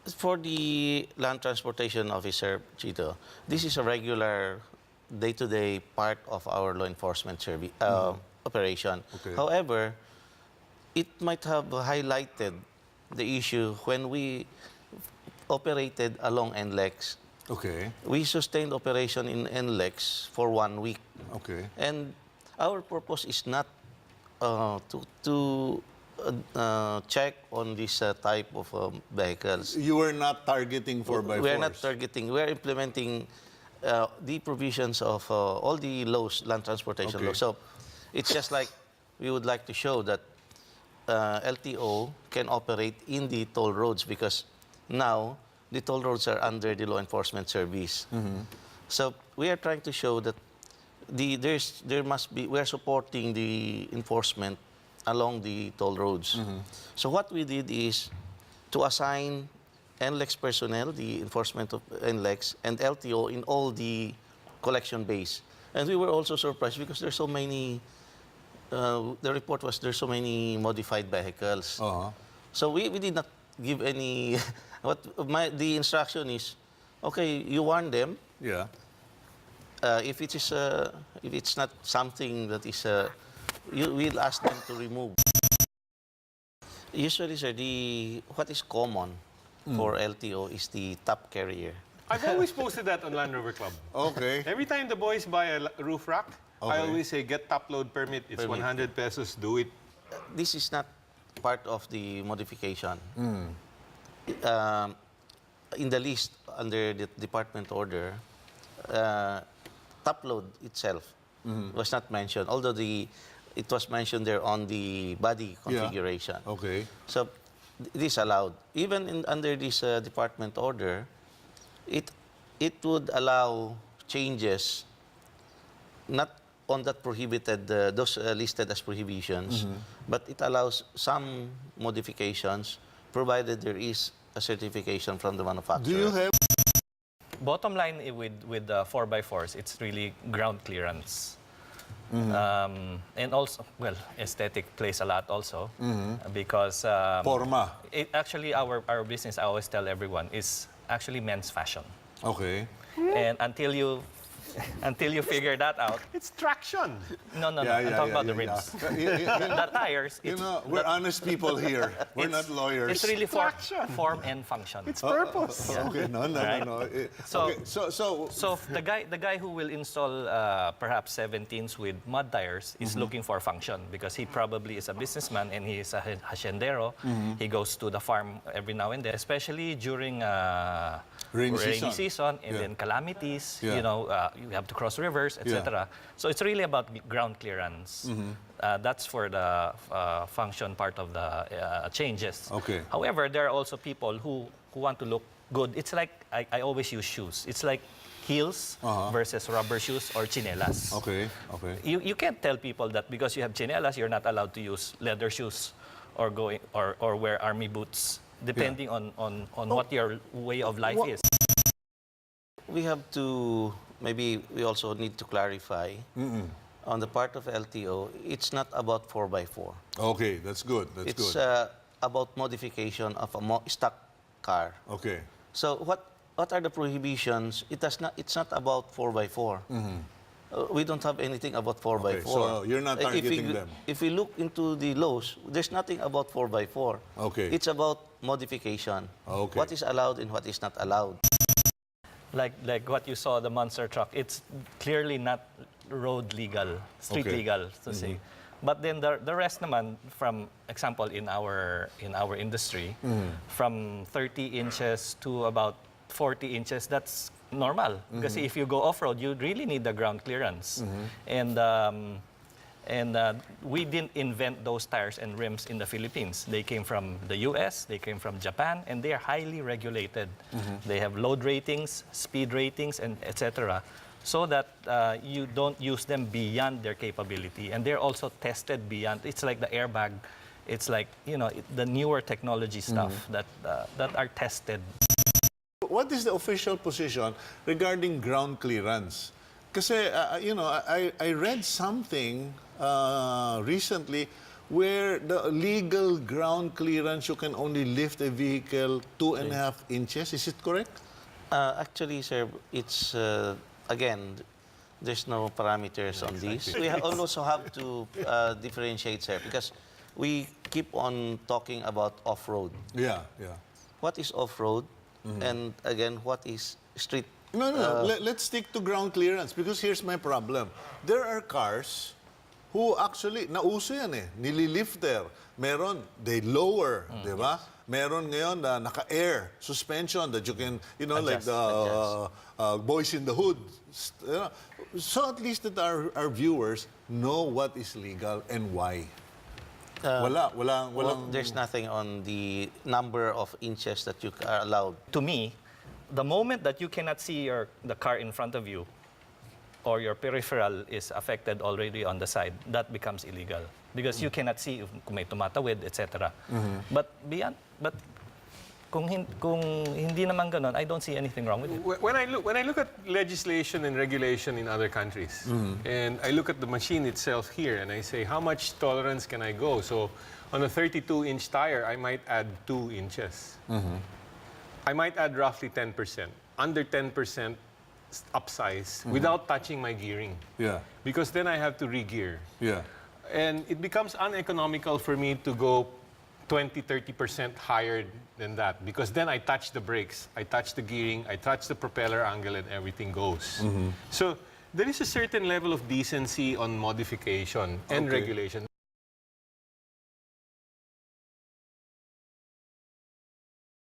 For the land transportation officer, Cito, this is a regular day-to-day part of our law enforcement service operation. Okay. However, it might have highlighted the issue when we operated along NLEX. Okay. We sustained operation in NLEX for 1 week. Okay. And our purpose is not to check on this type of vehicles. You were not targeting 4x4s? We are not targeting. We are implementing the provisions of all the laws, land transportation Okay. laws. So it's just like we would like to show that LTO can operate in the toll roads because now the toll roads are under the law enforcement service. So we are trying to show that there must be, we are supporting the enforcement along the toll roads. So what we did is to assign NLEX personnel, the enforcement of NLEX, and LTO in all the collection bays. And we were also surprised because there's so many, the report was there's so many modified vehicles. So we did not give any, the instruction is, okay, you warn them. Yeah. If it's not something that is, we'll ask them to remove. Usually, sir, what is common for LTO is the top carrier. I've always posted that on Land Rover Club. Okay. Every time the boys buy a roof rack, I Okay. always say, get top load permit. It's 100 pesos, do it. This is not part of the modification. In the list under the department order, top load itself was not mentioned, although it was mentioned there on the body configuration. Yeah. Okay. So it is allowed. Even under this department order, it would allow changes, not on that prohibited, those listed as prohibitions, but it allows some modifications, provided there is a certification from the manufacturer. Do you have... Bottom line with the 4x4s, it's really ground clearance. And also, well, aesthetic plays a lot also because Forma. Actually, our business, I always tell everyone, is actually men's fashion. Okay. And until you figure that out, It's traction. no, I'm talking about the rims. The tires, You know, we're honest people here. We're not lawyers. it's really form and function. It's purpose. Okay, no. So- Okay, so So the guy who will install perhaps 17s with mud tires is looking for function because he probably is a businessman and he is a haciendero. He goes to the farm every now and then, especially during Rainy rainy season. season and Yeah. then calamities. Yeah. You know, you have to cross rivers, etc. So it's really about ground clearance. That's for the function part of the changes. Okay. However, there are also people who want to look good. It's like, I always use shoes. It's like heels versus rubber shoes or chinelas. Okay, okay. You can't tell people that because you have chinelas, you're not allowed to use leather shoes or wear army boots, depending on what your way of life is. We have to, maybe we also need to clarify, on the part of LTO, it's not about 4x4. Okay, that's good. That's It's good. about modification of a stock car. Okay. So what are the prohibitions? It's not about 4x4. We don't have anything about 4x4. Okay, so you're not targeting them. If we look into the laws, there's nothing about 4x4. Okay. It's about modification. Okay. What is allowed and what is not allowed. Like what you saw, the monster truck, it's clearly not road legal, street Okay. legal, to say. But then the rest naman, from example in our industry, from 30 inches to about 40 inches, that's normal. Because if you go off-road, you really need the ground clearance. And we didn't invent those tires and rims in the Philippines. They came from the US, they came from Japan, and they are highly regulated. They have load ratings, speed ratings, and etc. So that you don't use them beyond their capability. And they're also tested beyond. It's like the airbag. It's like, you know, the newer technology stuff that are tested. What is the official position regarding ground clearance? Kasi, you know, I read something recently where the legal ground clearance, you can only lift a vehicle 2.5 inches. Is it correct? Actually, sir, it's, again, there's no parameters on this. We also have to differentiate, sir, because we keep on talking about off-road. Yeah, yeah. What is off-road? And again, what is street? No, no, let's stick to ground clearance because here's my problem. There are cars who actually, nauso yan eh, nililifter. Meron, they lower, di ba? Meron ngayon na naka-air suspension that you can, you know, like the boys in the hood. You know. So at least that our viewers know what is legal and why. Well, there's nothing on the number of inches that you are allowed. To me, the moment that you cannot see the car in front of you or your peripheral is affected already on the side, that becomes illegal. Because you cannot see if kung may tumatawid, etc. But kung hindi naman ganun, I don't see anything wrong with it. When I look at legislation and regulation in other countries, and I look at the machine itself here, and I say, how much tolerance can I go? So, on a 32-inch tire, I might add 2 inches. I might add roughly 10%, under 10% upsize, without touching my gearing. Yeah, Because then I have to re-gear. yeah. And it becomes uneconomical for me to go 20-30% higher than that, because then I touch the brakes, I touch the gearing, I touch the propeller angle, and everything goes. So there is a certain level of decency on modification and regulation.